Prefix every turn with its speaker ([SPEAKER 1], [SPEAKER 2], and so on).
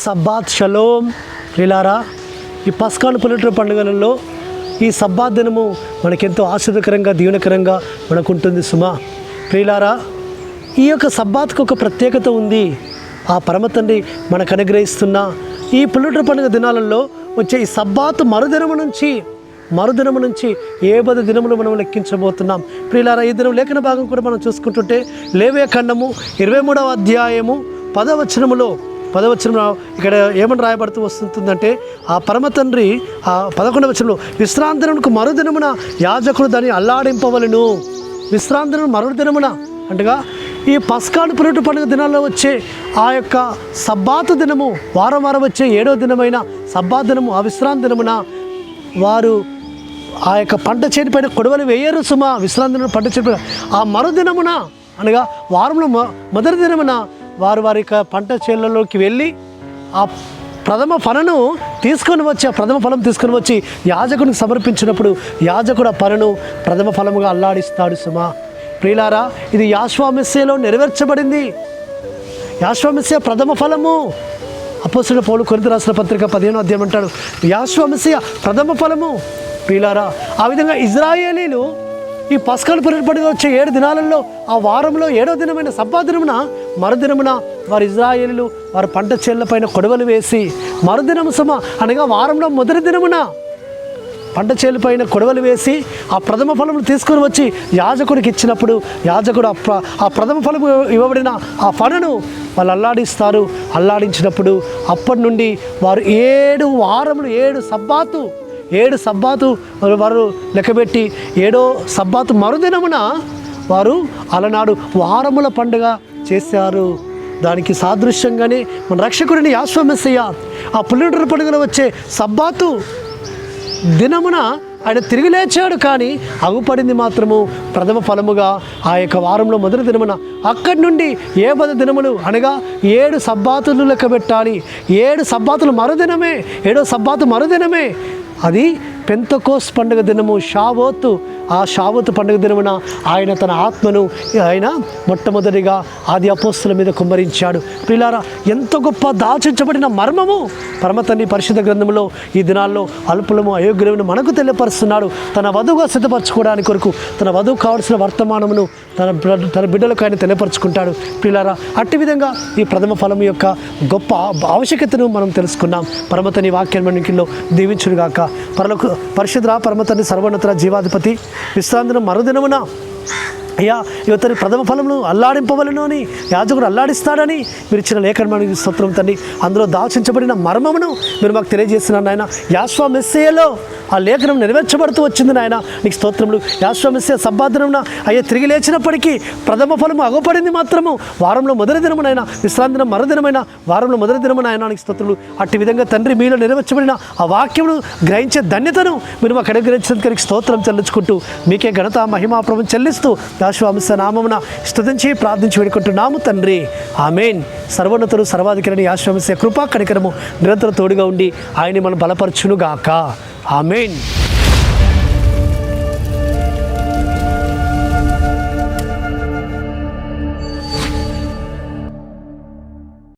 [SPEAKER 1] Sabbath shalom ప్రియులారా, ఈ పస్కాను పులిట పండుగలలో ఈ సబ్బాత్ దినము మనకెంతో ఆశ్చర్యకరంగా దీవెనకరంగా మనకుంటుంది సుమా. ప్రియులారా, ఈ యొక్క సబ్బాత్కు ఒక ప్రత్యేకత ఉంది. ఆ పరమ తండ్రి మనకు అనుగ్రహిస్తున్న ఈ పులిట పండుగ దినాలలో వచ్చే ఈ సబ్బాత్ మరుదినము నుంచి 70 దినములు మనం లెక్కించబోతున్నాం. ప్రియులారా, ఈ దినం లేఖన భాగం కూడా మనం చూసుకుంటుంటే లేవియా ఖండము 23వ అధ్యాయము 10వ వచనములో ఇక్కడ ఏమని రాయబడుతూ వస్తుందంటే, ఆ పరమ తండ్రి ఆ 11వ వచనంలో విశ్రాంతినకు మరుదినమున యాజకుడు దాన్ని అల్లాడింపవలను. విశ్రాంతిను మరుదినమున అంటగా ఈ పస్కాను పులిట పండుగ దినాల్లో వచ్చే ఆ యొక్క సబ్బాతు దినము, వారం వచ్చే 7వ దినమైన సబ్బాత్ దినము, ఆ విశ్రాంతి దినమున వారు ఆ యొక్క పంట చేతిపైన కొడవలు వేయరు సుమా. విశ్రాంతి పంట చేతిపైన ఆ మరుదినమున అనగా వారంలో మొదటి దినమున వారి యొక్క పంట చేనులలోకి వెళ్ళి ఆ ప్రథమ ఫలను తీసుకొని వచ్చి యాజకునికి సమర్పించినప్పుడు యాజకుడు ఆ పనును ప్రథమ ఫలముగా అల్లాడిస్తాడు సుమా. ప్రియులారా, ఇది యాషువ మెస్సియాలో నెరవేర్చబడింది. యాషువ మెస్సియా ప్రథమ ఫలము. అపోస్తలుడైన పౌలు కొరింథీ రాసిన పత్రిక 15వ అధ్యాయం అంటాడు, యాషువ మెస్సియా ప్రథమ ఫలము. ప్రియులారా, ఆ విధంగా ఇజ్రాయేలీలు ఈ పస్కాను పులిట పండుగ వచ్చే 7 దినాలలో ఆ వారంలో 7వ దినమైన సబ్బాత్ దినమున మరుదినమున వారు ఇజ్రాయేలీలు వారి పంట చేనుల పైన కొడవలు వేసి మరుదినము సుమ అనగా వారంలో మొదటి దినమున పంట చేనుల పైన కొడవలు వేసి ఆ ప్రథమ ఫలమును తీసుకొని వచ్చి యాజకుడికి ఇచ్చినప్పుడు యాజకుడు ఆ ప్రథమ ఫలము ఇవ్వబడిన ఆ ఫలను వాళ్ళు అల్లాడించినప్పుడు అప్పటి నుండి వారు 7 వారములు 7 సబ్బాతు వారు లెక్కబెట్టి 7వ సబ్బాతు మరుదినమున వారు అలనాడు వారముల పండుగ చేశారు. దానికి సాదృశ్యంగానే మన రక్షకుడిని యాషువ మెస్సియా ఆ పులిట పండుగలో వచ్చే సబ్బాతు దినమున ఆయన తిరిగి లేచాడు. కానీ అగుపడింది మాత్రము ప్రథమ ఫలముగా ఆ యొక్క వారంలో మొదటి దినమున. అక్కడి నుండి 70 దినములు అనగా 7 సబ్బాతులు లెక్క పెట్టాలి. 7 సబ్బాతులు మరుదినమే, 7వ సబ్బాతు మరుదినమే. అది పెంతెకోస్తు పండుగ దినము, ఆ షావోతు పండుగ దినమున ఆయన తన ఆత్మను ఆయన మొట్టమొదటిగా ఆది అపోస్తుల మీద కుమ్మరించాడు. ప్రియులారా, ఎంత గొప్ప దాచించబడిన మర్మము పరమ తండ్రి పరిశుద్ధ గ్రంథంలో ఈ దినాల్లో అల్పులము అయోగ్యులము మనకు తెలియపరుస్తున్నాడు. తన వధువుగా సిద్ధపరచుకోవడానికి కొరకు తన వధువు కావాల్సిన వర్తమానమును తన బిడ్డలకు ఆయన తెలియపరుచుకుంటాడు. ప్రియులారా, అట్టి విధంగా ఈ ప్రథమ ఫలము యొక్క గొప్ప ఆవశ్యకతను మనం తెలుసుకున్నాం. పరమ తండ్రి వాక్యం మనకిలో దీవించునుగాక. పరిశుద్ధ పరమ తండ్రి సర్వోన్నత జీవాధిపతి విశ్రాంతిన మరుదినమున అయ్యా యువతని ప్రథమ ఫలమును అల్లాడింపవలను అని యాజకుడు అల్లాడిస్తాడని మీరు ఇచ్చిన లేఖనానికి స్తోత్రం తండ్రి. అందులో దాచించబడిన మర్మమును మీరు మాకు తెలియజేస్తున్నాను నాయన. యాషువ మెస్సియాలో ఆ లేఖనం నెరవేర్చబడుతూ వచ్చింది నాయన, నీకు స్తోత్రములు. యాషువ మెస్సియా సబ్బాత్ దినమున అయ్యా తిరిగి లేచినప్పటికీ ప్రథమ ఫలము అగపడింది మాత్రము వారంలో మొదటి దినమునైనా, విశ్రాంతిన మరుదినమైన వారంలో మొదటి దినమునైనా, నీకు స్తోత్రములు. అట్టి విధంగా తండ్రి మీలో నెరవేర్చబడిన ఆ వాక్యమును గ్రహించే ధన్యతను మీరు మాకు అనుగ్రహించినందుకు స్తోత్రం చెల్లించుకుంటూ మీకే ఘనత మహిమాప్రభం చెల్లిస్తూ యాషువ మెస్సియా నామమున స్తుతించి ప్రార్థించి వేడుకుంటున్నాము తండ్రి, ఆమేన్. సర్వోన్నతుడు సర్వాధికారి యాషువ మెస్సియా కృపా కనికరము నిరంతరం తోడుగా ఉండి ఆయన్ని మనం బలపరచునుగాక, ఆమేన్.